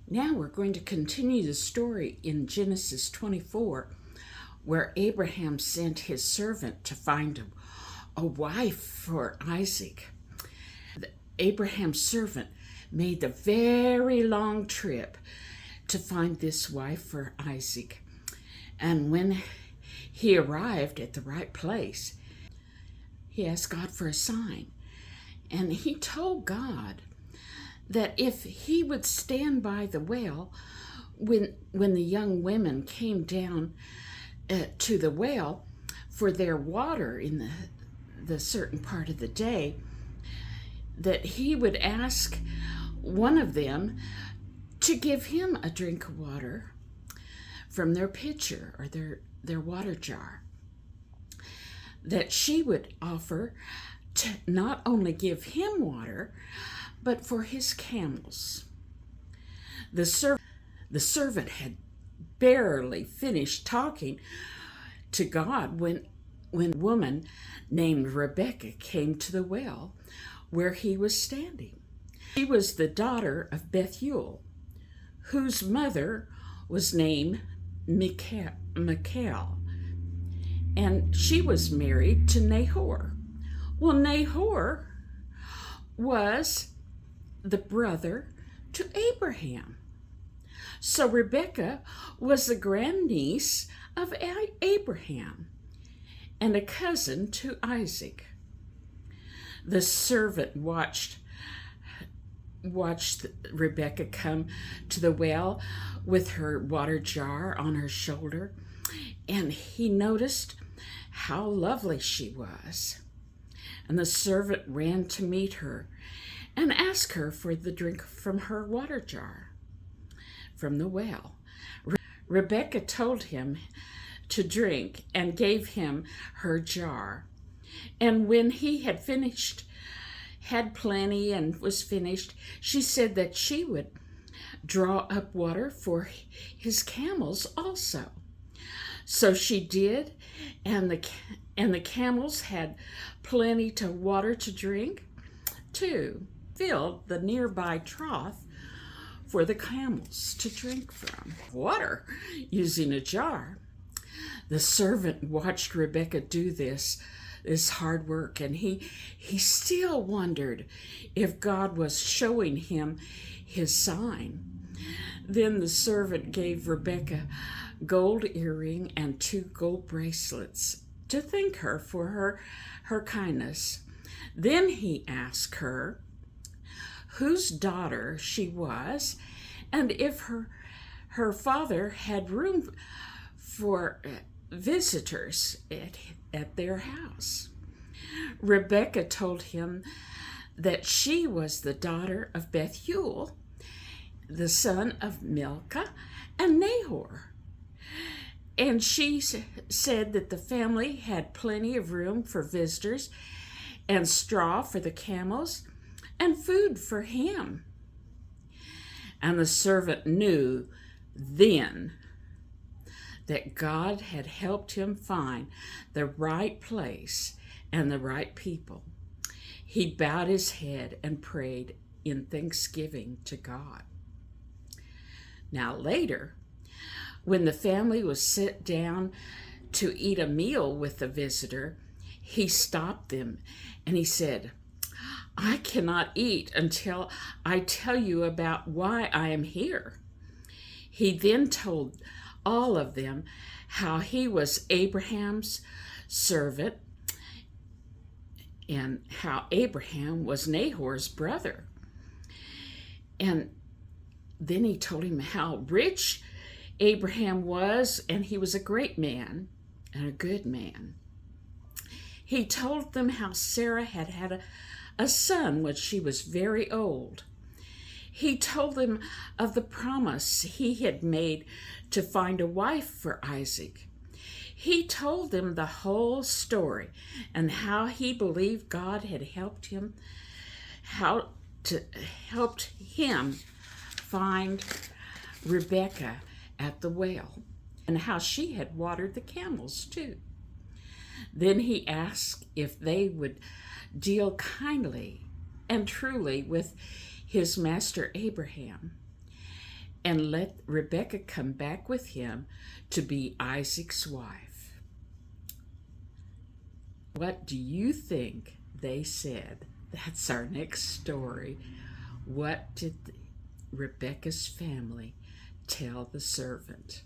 Now we're going to continue the story in Genesis 24, where Abraham sent his servant to find a wife for Isaac. Abraham's servant made the very long trip to find this wife for Isaac. And when he arrived at the right place, he asked God for a sign. And he told God that if he would stand by the well when the young women came down to the well for their water in the certain part of the day, that he would ask one of them to give him a drink of water from their pitcher or their water jar, that she would offer to not only give him water, but for his camels. The servant had barely finished talking to God when a woman named Rebekah came to the well where he was standing. She was the daughter of Bethuel, whose mother was named Michal, and she was married to Nahor. Well, Nahor was the brother to Abraham. So Rebekah was the grandniece of Abraham and a cousin to Isaac. The servant watched Rebekah come to the well with her water jar on her shoulder, and he noticed how lovely she was. And the servant ran to meet her and asked her for the drink from her water jar from the well. Rebekah told him to drink and gave him her jar. And when he had plenty and was finished, she said that she would draw up water for his camels also. So she did, and the camels had plenty to water to drink, too, filled the nearby trough for the camels to drink from. Water using a jar. The servant watched Rebekah do this hard work, and he still wondered if God was showing him his sign. Then the servant gave Rebekah gold earring and 2 gold bracelets to thank her for her kindness. Then he asked her whose daughter she was and if her father had room for visitors at their house. Rebekah told him that she was the daughter of Bethuel, the son of Milcah and Nahor. And she said that the family had plenty of room for visitors and straw for the camels and food for him. And the servant knew then that God had helped him find the right place and the right people. He bowed his head and prayed in thanksgiving to God. Now later, when the family was set down to eat a meal with the visitor, he stopped them and he said, "I cannot eat until I tell you about why I am here." He then told all of them how he was Abraham's servant and how Abraham was Nahor's brother. And then he told him how rich Abraham was, and he was a great man and a good man. He told them how Sarah had a son when she was very old. He told them of the promise he had made to find a wife for Isaac. He told them the whole story and how he believed God had helped him find Rebekah at the well, and how she had watered the camels too. Then he asked if they would deal kindly and truly with his master Abraham. and let Rebekah come back with him to be Isaac's wife. What do you think they said? That's our next story. What did Rebekah's family tell the servant?